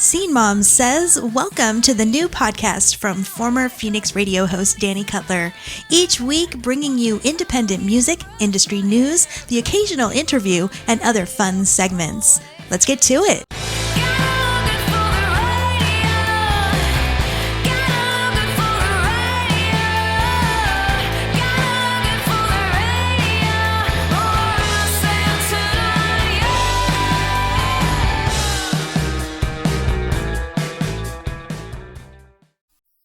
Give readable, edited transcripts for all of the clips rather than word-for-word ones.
Scene Mom says, welcome to the new podcast from former Phoenix radio host Danny Cutler. Each week bringing you independent music, industry news, the occasional interview, and other fun segments. Let's get to it.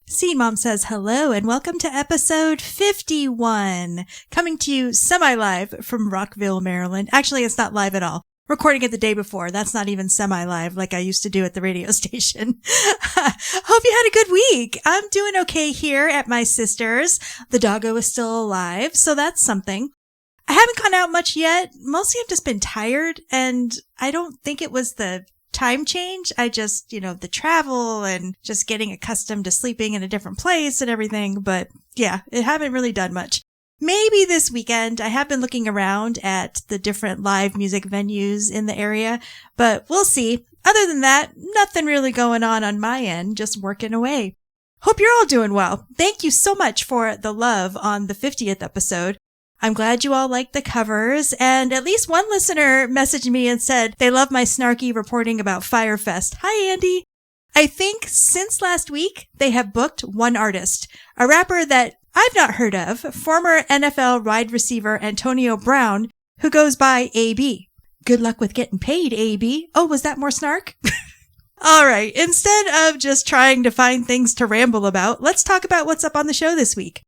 Scene Mom says hello and welcome to episode 51, coming to you semi-live from Rockville, Maryland. Actually, it's not live at all. Recording it the day before. That's not even semi-live like I used to do at the radio station. Hope you had a good week. I'm doing okay here at my sister's. The doggo is still alive, so that's something. I haven't gone out much yet. Mostly I've just been tired, and I don't think it was the time change. I just, the travel and just getting accustomed to sleeping in a different place and everything. But yeah, I haven't really done much. Maybe this weekend. I have been looking around at the different live music venues in the area, but we'll see. Other than that, nothing really going on my end, just working away. Hope you're all doing well. Thank you so much for the love on the 50th episode. I'm glad you all liked the covers, and at least one listener messaged me and said they love my snarky reporting about Firefest. Hi, Andy. I think since last week, they have booked one artist, a rapper that I've not heard of, former NFL wide receiver Antonio Brown, who goes by AB. Good luck with getting paid, AB. Oh, was that more snark? All right, instead of just trying to find things to ramble about, let's talk about what's up on the show this week.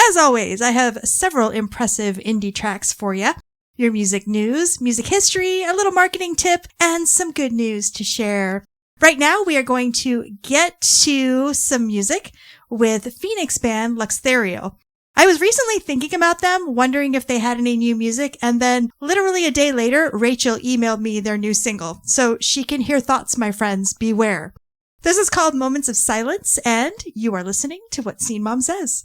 As always, I have several impressive indie tracks for you. Your music news, music history, a little marketing tip, and some good news to share. Right now, we are going to get to some music with Phoenix band Luxtherio. I was recently thinking about them, wondering if they had any new music, and then literally a day later, Rachel emailed me their new single. So she can hear thoughts, my friends, beware. This is called Moments of Silence, and you are listening to What Scene Mom Says.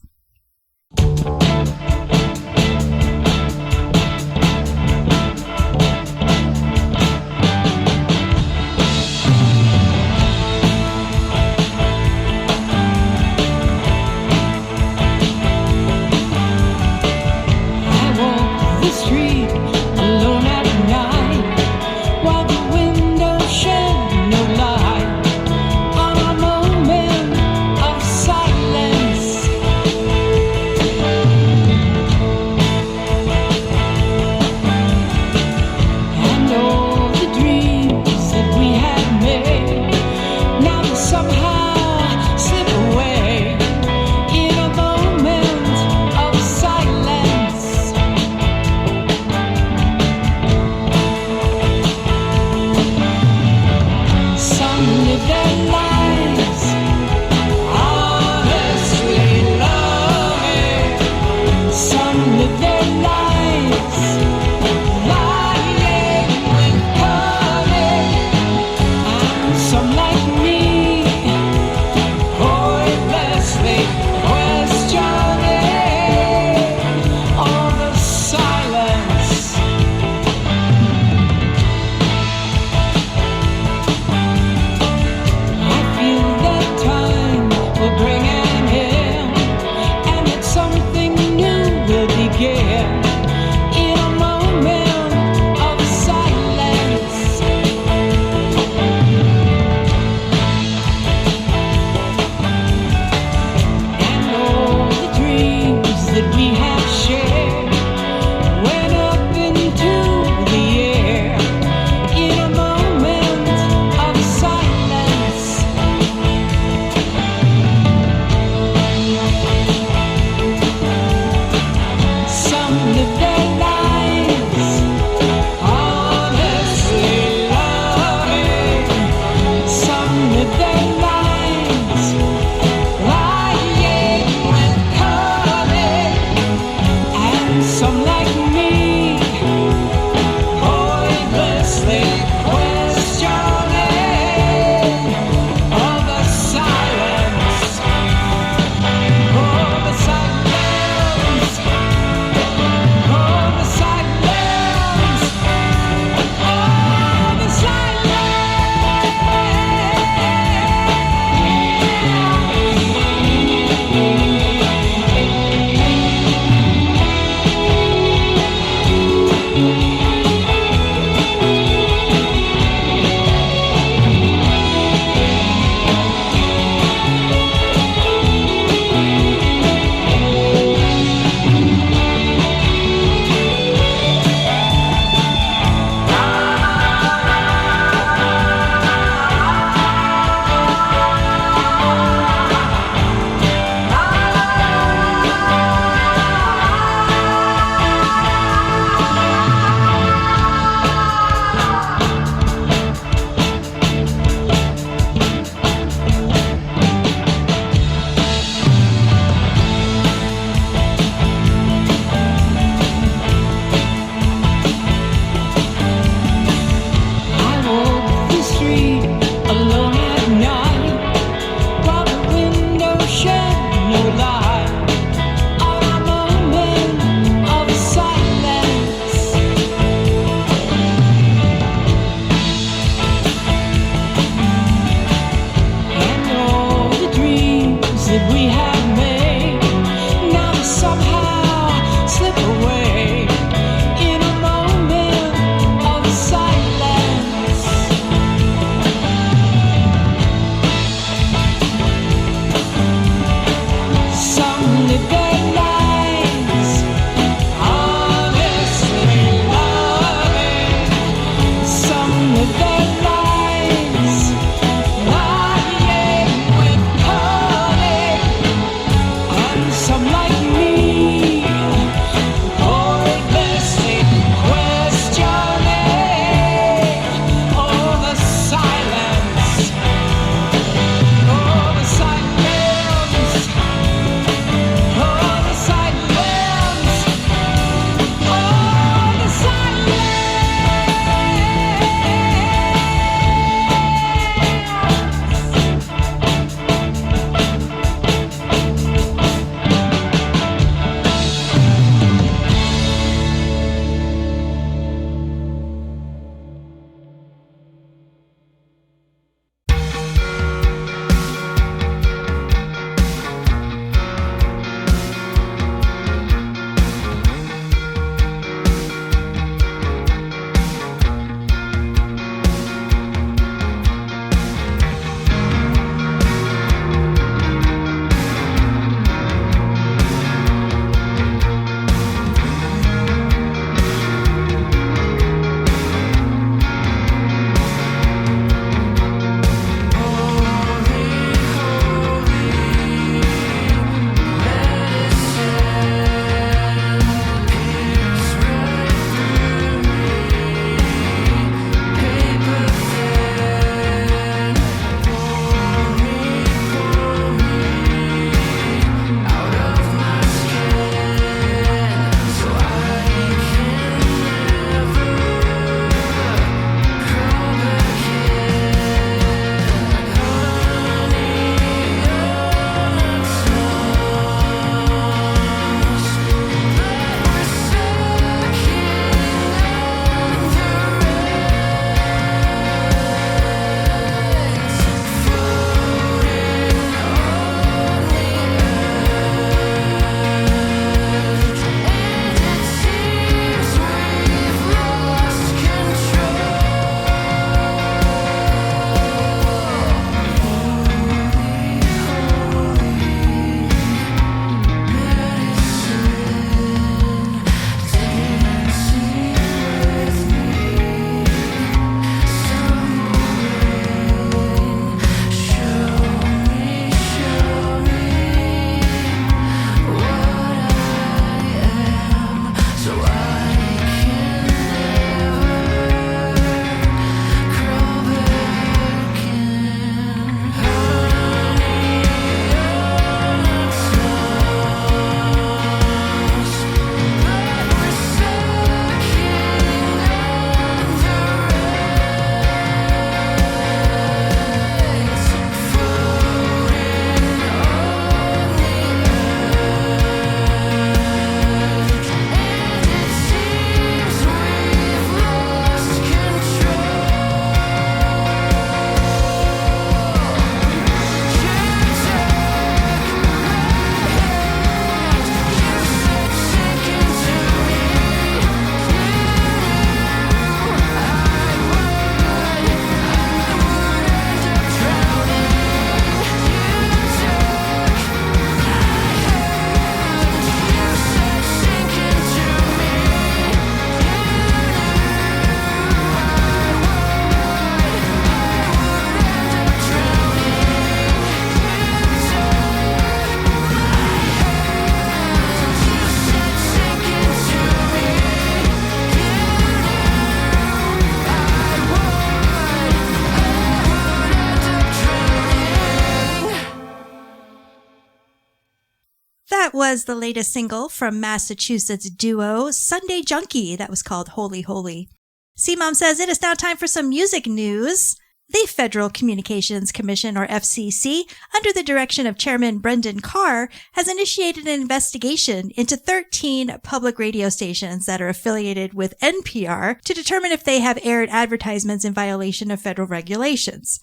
was the latest single from Massachusetts duo Sunday Junkie that was called Holy Holy. C-Mom says it is now time for some music news. The Federal Communications Commission, or FCC, under the direction of Chairman Brendan Carr, has initiated an investigation into 13 public radio stations that are affiliated with NPR to determine if they have aired advertisements in violation of federal regulations.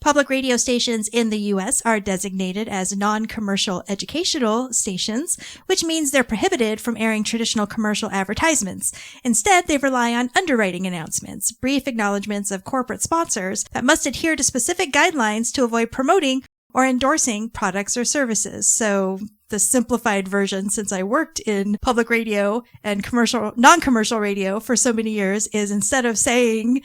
Public radio stations in the U.S. are designated as non-commercial educational stations, which means they're prohibited from airing traditional commercial advertisements. Instead, they rely on underwriting announcements, brief acknowledgments of corporate sponsors that must adhere to specific guidelines to avoid promoting or endorsing products or services. So the simplified version, since I worked in public radio and non-commercial radio for so many years, is instead of saying,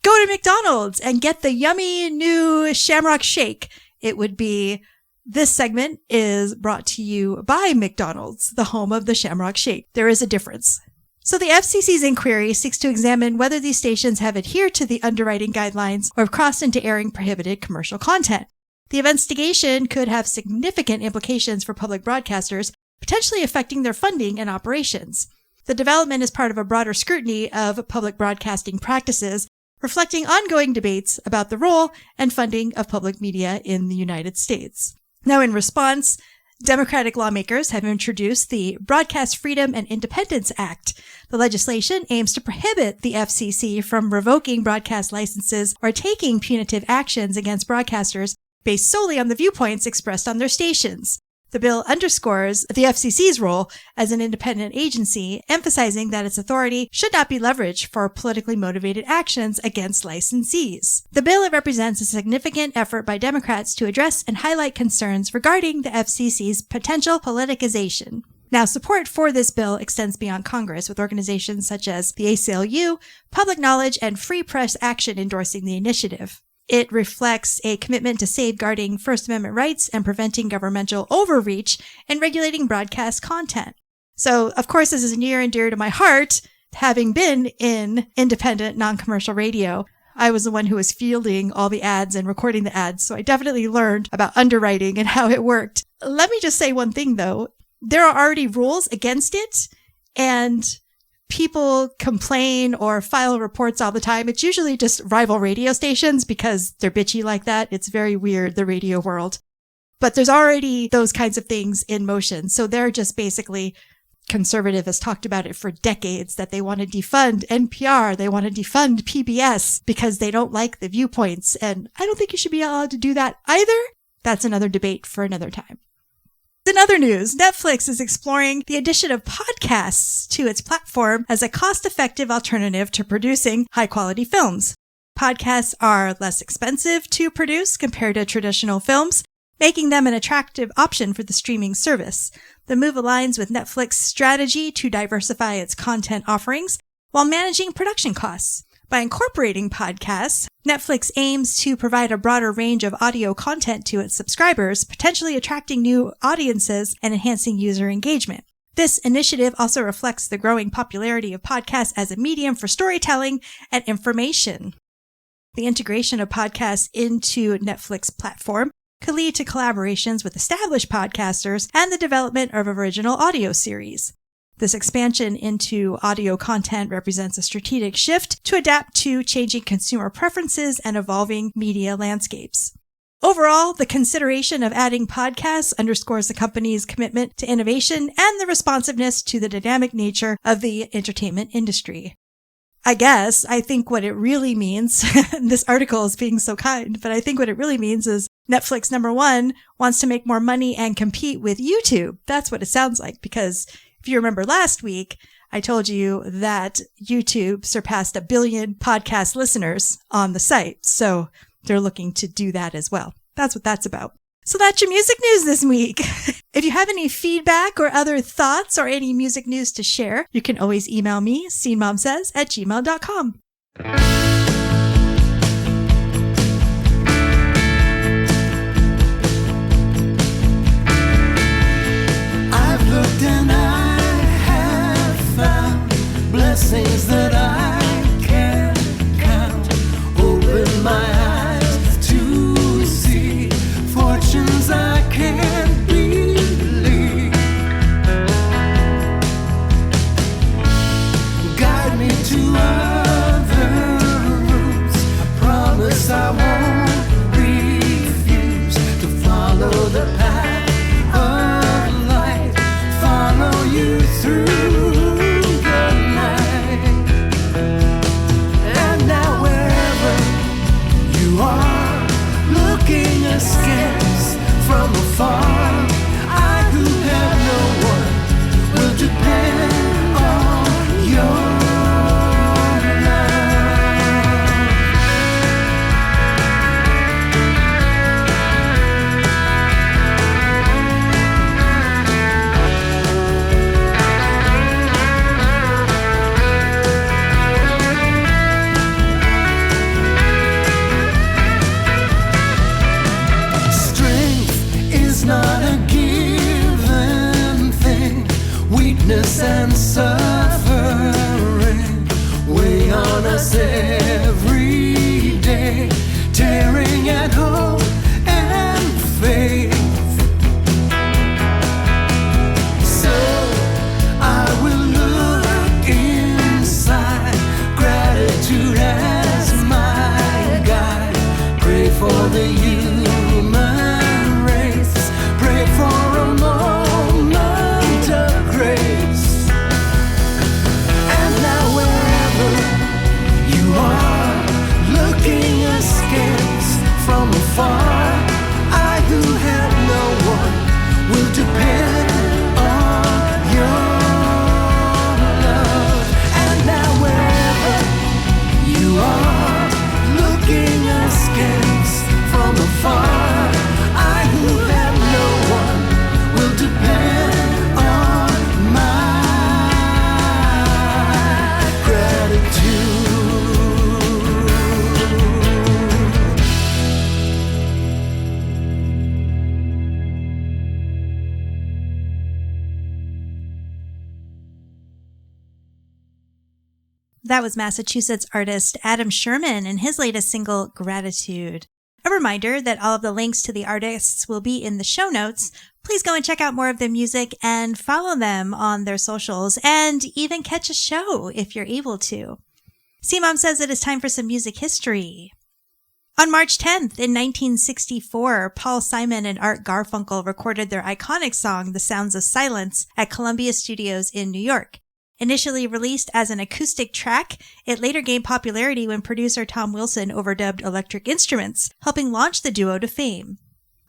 "Go to McDonald's and get the yummy new Shamrock Shake," it would be, "This segment is brought to you by McDonald's, the home of the Shamrock Shake." There is a difference. So the FCC's inquiry seeks to examine whether these stations have adhered to the underwriting guidelines or have crossed into airing prohibited commercial content. The investigation could have significant implications for public broadcasters, potentially affecting their funding and operations. The development is part of a broader scrutiny of public broadcasting practices, reflecting ongoing debates about the role and funding of public media in the United States. Now, in response, Democratic lawmakers have introduced the Broadcast Freedom and Independence Act. The legislation aims to prohibit the FCC from revoking broadcast licenses or taking punitive actions against broadcasters based solely on the viewpoints expressed on their stations. The bill underscores the FCC's role as an independent agency, emphasizing that its authority should not be leveraged for politically motivated actions against licensees. The bill represents a significant effort by Democrats to address and highlight concerns regarding the FCC's potential politicization. Now, support for this bill extends beyond Congress, with organizations such as the ACLU, Public Knowledge, and Free Press Action endorsing the initiative. It reflects a commitment to safeguarding First Amendment rights and preventing governmental overreach and regulating broadcast content. So, of course, this is near and dear to my heart, having been in independent, non-commercial radio. I was the one who was fielding all the ads and recording the ads, so I definitely learned about underwriting and how it worked. Let me just say one thing, though. There are already rules against it, and people complain or file reports all the time. It's usually just rival radio stations because they're bitchy like that. It's very weird, the radio world. But there's already those kinds of things in motion. So they're just basically, conservative has talked about it for decades, that they want to defund NPR. They want to defund PBS because they don't like the viewpoints. And I don't think you should be allowed to do that either. That's another debate for another time. In other news, Netflix is exploring the addition of podcasts to its platform as a cost-effective alternative to producing high-quality films. Podcasts are less expensive to produce compared to traditional films, making them an attractive option for the streaming service. The move aligns with Netflix's strategy to diversify its content offerings while managing production costs. By incorporating podcasts, Netflix aims to provide a broader range of audio content to its subscribers, potentially attracting new audiences and enhancing user engagement. This initiative also reflects the growing popularity of podcasts as a medium for storytelling and information. The integration of podcasts into Netflix platform could lead to collaborations with established podcasters and the development of original audio series. This expansion into audio content represents a strategic shift to adapt to changing consumer preferences and evolving media landscapes. Overall, the consideration of adding podcasts underscores the company's commitment to innovation and the responsiveness to the dynamic nature of the entertainment industry. I think what it really means, this article is being so kind, but I think what it really means is Netflix, number one, wants to make more money and compete with YouTube. That's what it sounds like, because if you remember last week, I told you that YouTube surpassed 1 billion podcast listeners on the site. So they're looking to do that as well. That's what that's about. So that's your music news this week. If you have any feedback or other thoughts or any music news to share, you can always email me, scenemomsays@gmail.com. I've looked and I have found blessings that I can't count. Open my eyes to see fortunes I can't believe. looking askance from afar. I who have no one will depend on your not a given thing. Weakness and suffering weigh on us every day, tearing at hope and faith. So I will look inside, gratitude as my guide, pray for the human, for a moment of grace. And now wherever you are, looking askance from afar, I who have no one will depend on your love. And now wherever you are, looking askance from afar, I who have no one will depend on my gratitude. That was Massachusetts artist Adam Sherman and his latest single, Gratitude. A reminder that all of the links to the artists will be in the show notes. Please go and check out more of their music and follow them on their socials and even catch a show if you're able to. C-Mom says it is time for some music history. On March 10th in 1964, Paul Simon and Art Garfunkel recorded their iconic song, The Sounds of Silence, at Columbia Studios in New York. Initially released as an acoustic track, it later gained popularity when producer Tom Wilson overdubbed electric instruments, helping launch the duo to fame.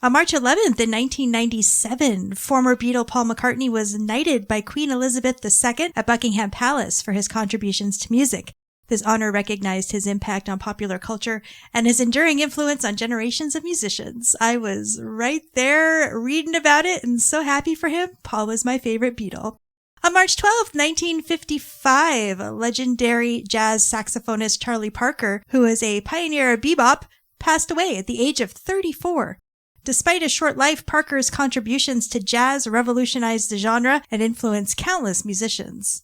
On March 11th in 1997, former Beatle Paul McCartney was knighted by Queen Elizabeth II at Buckingham Palace for his contributions to music. This honor recognized his impact on popular culture and his enduring influence on generations of musicians. I was right there reading about it and so happy for him. Paul was my favorite Beatle. On March 12, 1955, legendary jazz saxophonist Charlie Parker, who was a pioneer of bebop, passed away at the age of 34. Despite a short life, Parker's contributions to jazz revolutionized the genre and influenced countless musicians.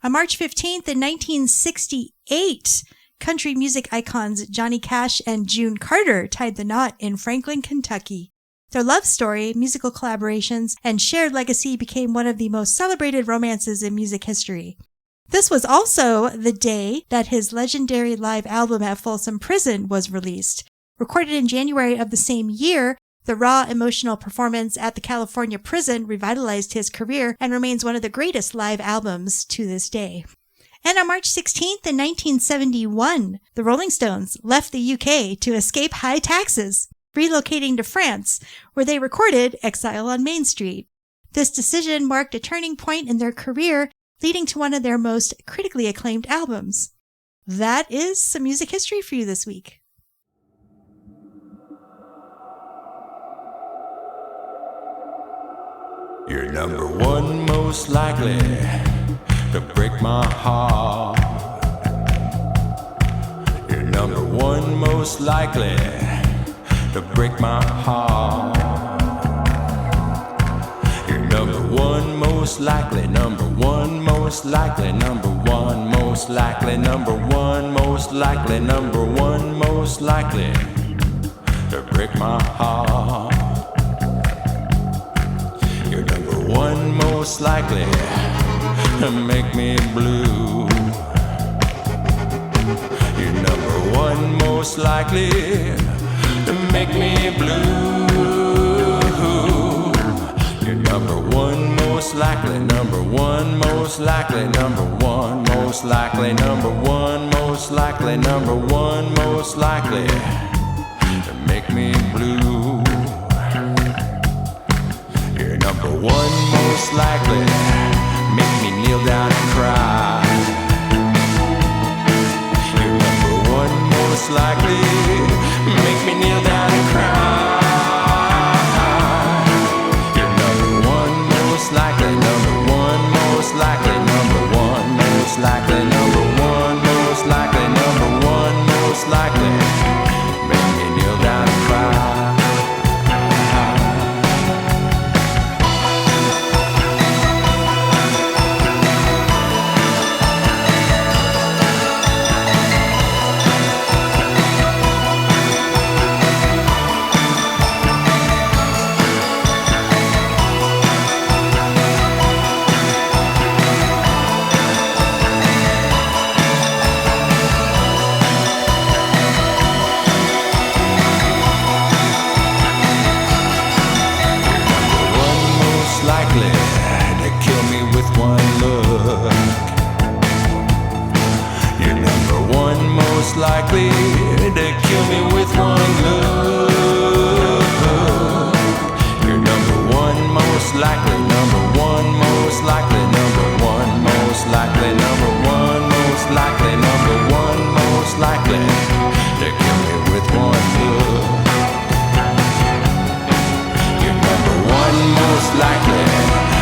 On March 15th, in 1968, country music icons Johnny Cash and June Carter tied the knot in Franklin, Kentucky. Their love story, musical collaborations, and shared legacy became one of the most celebrated romances in music history. This was also the day that his legendary live album at Folsom Prison was released. Recorded in January of the same year, the raw emotional performance at the California prison revitalized his career and remains one of the greatest live albums to this day. And on March 16th in 1971, the Rolling Stones left the UK to escape high taxes, relocating to France, where they recorded Exile on Main Street. This decision marked a turning point in their career, leading to one of their most critically acclaimed albums. That is some music history for you this week. You're number one most likely to break my heart. You're number one most likely to break my heart. You're number one most likely, number one most likely, number one most likely, number one most likely, number one most likely to break my heart. You're number one most likely to make me blue. You're number one most likely to make me blue. You're number one most likely, number one most likely, number one most likely, number one most likely, number one most likely to make me blue. You're number one most likely, make me kneel down and cry. You're number one most likely, make me kneel down and cry. You're number one most likely, number one most likely, number one most likely, number one most likely, number one most likely, make me kneel down and cry. Likely to kill me with one look. You're number one most likely to kill me with one look. You're number one most likely, number one most likely, number one most likely, number one most likely, number one most likely to kill me with one look. You're number one most likely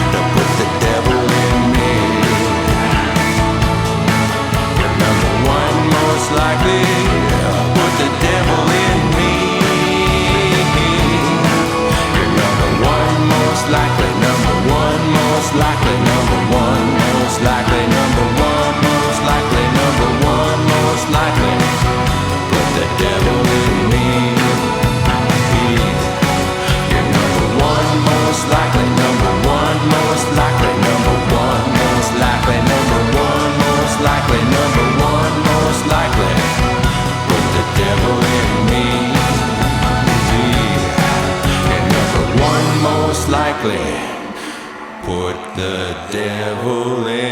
to put the devil in me. You're number one most likely to put the devil in me. You're number one most likely, number one most likely, number one most likely, number one most likely, number one most likely to put the devil in me. Most likely, number one most likely, number one most likely, number one most likely, number one most likely, put the devil in me. And number one most likely, put the devil in.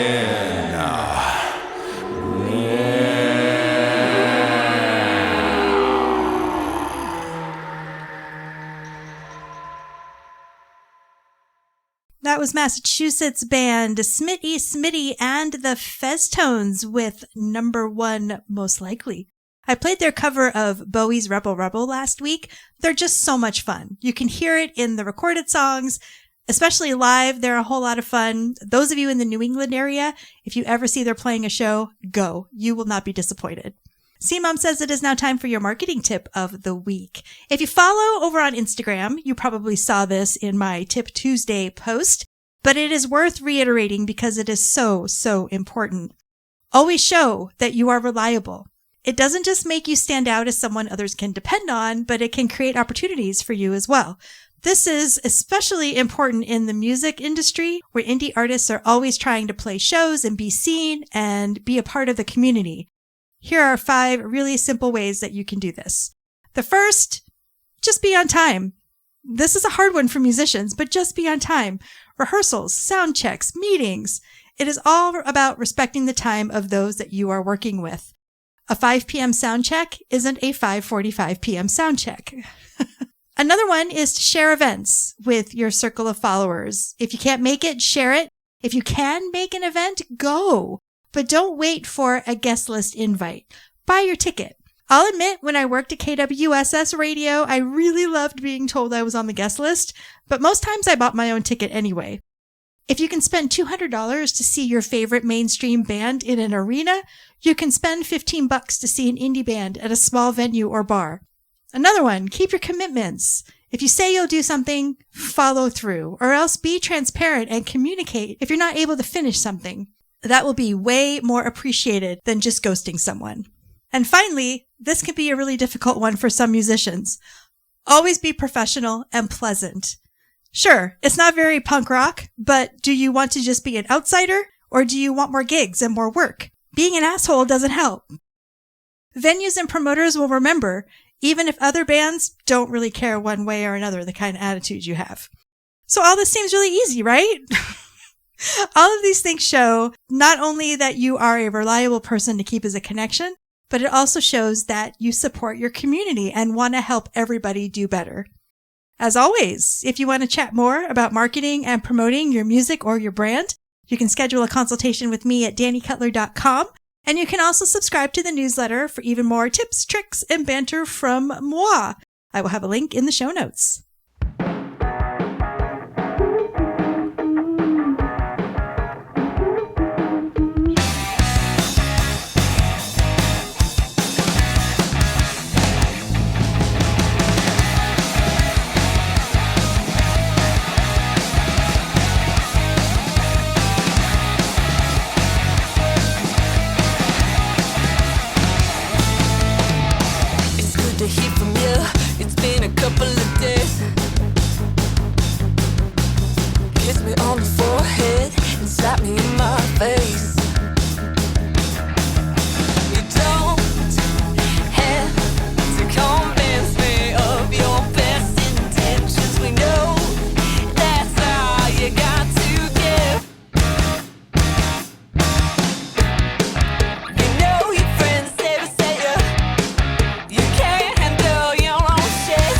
That was Massachusetts band Smitty Smitty and the Feztones with Number One Most Likely. I played their cover of Bowie's Rebel Rebel last week. They're just so much fun. You can hear it in the recorded songs, especially live. They're a whole lot of fun. Those of you in the New England area, if you ever see they're playing a show, go. You will not be disappointed. C-Mom says it is now time for your marketing tip of the week. If you follow over on Instagram, you probably saw this in my Tip Tuesday post, but it is worth reiterating because it is so, so important. Always show that you are reliable. It doesn't just make you stand out as someone others can depend on, but it can create opportunities for you as well. This is especially important in the music industry, where indie artists are always trying to play shows and be seen and be a part of the community. Here are 5 really simple ways that you can do this. The first, just be on time. This is a hard one for musicians, but just be on time. Rehearsals, sound checks, meetings. It is all about respecting the time of those that you are working with. A 5 p.m. sound check isn't a 5:45 p.m. sound check. Another one is to share events with your circle of followers. If you can't make it, share it. If you can make an event, go. But don't wait for a guest list invite. Buy your ticket. I'll admit, when I worked at KWSS Radio, I really loved being told I was on the guest list, but most times I bought my own ticket anyway. If you can spend $200 to see your favorite mainstream band in an arena, you can spend $15 to see an indie band at a small venue or bar. Another one, keep your commitments. If you say you'll do something, follow through, or else be transparent and communicate if you're not able to finish something. That will be way more appreciated than just ghosting someone. And finally, this can be a really difficult one for some musicians. Always be professional and pleasant. Sure, it's not very punk rock, but do you want to just be an outsider, or do you want more gigs and more work? Being an asshole doesn't help. Venues and promoters will remember, even if other bands don't really care one way or another, the kind of attitude you have. So all this seems really easy, right? All of these things show not only that you are a reliable person to keep as a connection, but it also shows that you support your community and want to help everybody do better. As always, if you want to chat more about marketing and promoting your music or your brand, you can schedule a consultation with me at dannycutler.com. And you can also subscribe to the newsletter for even more tips, tricks, and banter from moi. I will have a link in the show notes. To hear from you, it's been a couple of days. Kiss me on the forehead and slap me in my face. You don't have to convince me of your best intentions. We know that's all you got to give. You know your friends never say you can't handle your own shit.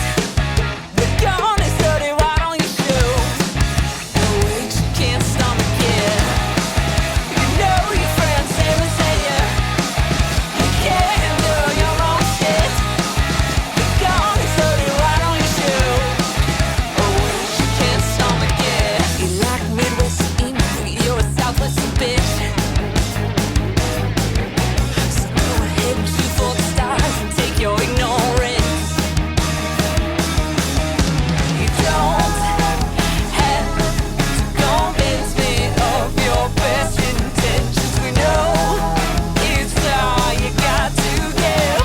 The gun is dirty right on your shoes. The weight you can't stomach it. You know your friends never say you can't handle your own shit. The gun is dirty right on your shoes. The weight you can't stomach it. You like Midwest emo, you're a Southwestern bitch. So go ahead and shoot for the stars and take your ignorance. You don't have to convince me of your best intentions. We know it's all you got to give.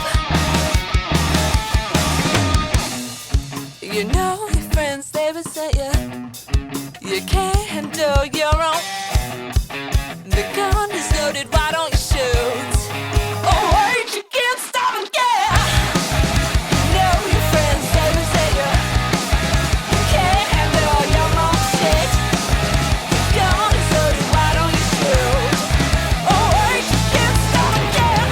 You know your friends never say you can't handle your own. The gun is loaded, why don't you shoot? Oh wait, you can't stop and get. No, your friends never say you can't handle your own shit. The gun is loaded, why don't you shoot? Oh wait, you can't stop and get.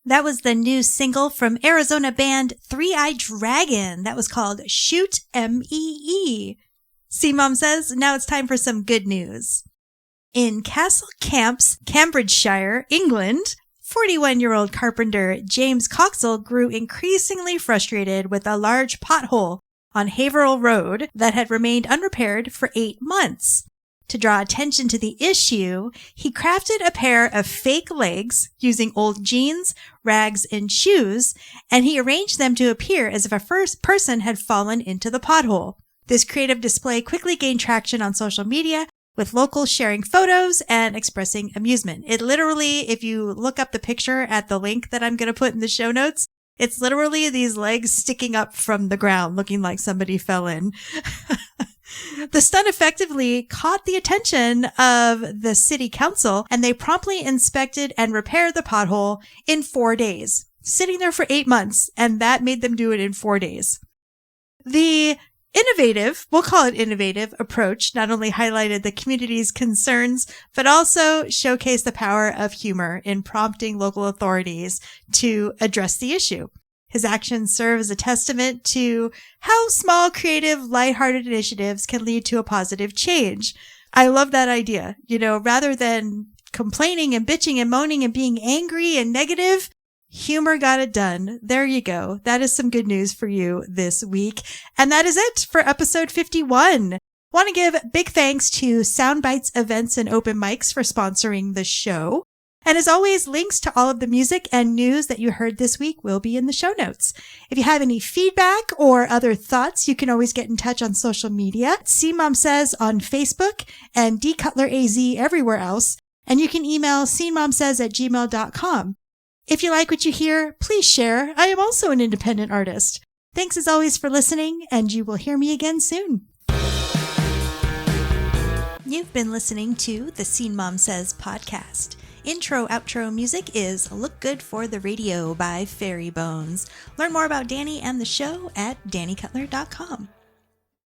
That was the new single from Arizona band Three-Eyed Dragon. That was called Shoot M-E-E. See, Mom says, now it's time for some good news. In Castle Camps, Cambridgeshire, England, 41-year-old carpenter James Coxall grew increasingly frustrated with a large pothole on Haverhill Road that had remained unrepaired for 8 months. To draw attention to the issue, he crafted a pair of fake legs using old jeans, rags, and shoes, and he arranged them to appear as if a first person had fallen into the pothole. This creative display quickly gained traction on social media, with locals sharing photos and expressing amusement. It literally, if you look up the picture at the link that I'm going to put in the show notes, it's literally these legs sticking up from the ground, looking like somebody fell in. The stunt effectively caught the attention of the city council, and they promptly inspected and repaired the pothole in 4 days, sitting there for 8 months, and that made them do it in 4 days. The innovative, we'll call it innovative, approach not only highlighted the community's concerns, but also showcased the power of humor in prompting local authorities to address the issue. His actions serve as a testament to how small, creative, lighthearted initiatives can lead to a positive change. I love that idea. You know, rather than complaining and bitching and moaning and being angry and negative, humor got it done. There you go. That is some good news for you this week. And that is it for episode 51. Want to give big thanks to Soundbites Events and Open Mics for sponsoring the show. And as always, links to all of the music and news that you heard this week will be in the show notes. If you have any feedback or other thoughts, you can always get in touch on social media. scenemomsays on Facebook and dcutleraz everywhere else. And you can email scenemomsays@gmail.com. If you like what you hear, please share. I am also an independent artist. Thanks as always for listening, and you will hear me again soon. You've been listening to the Scene Mom Says podcast. Intro, outro music is Look Good for the Radio by Fairy Bones. Learn more about Danny and the show at dannycutler.com.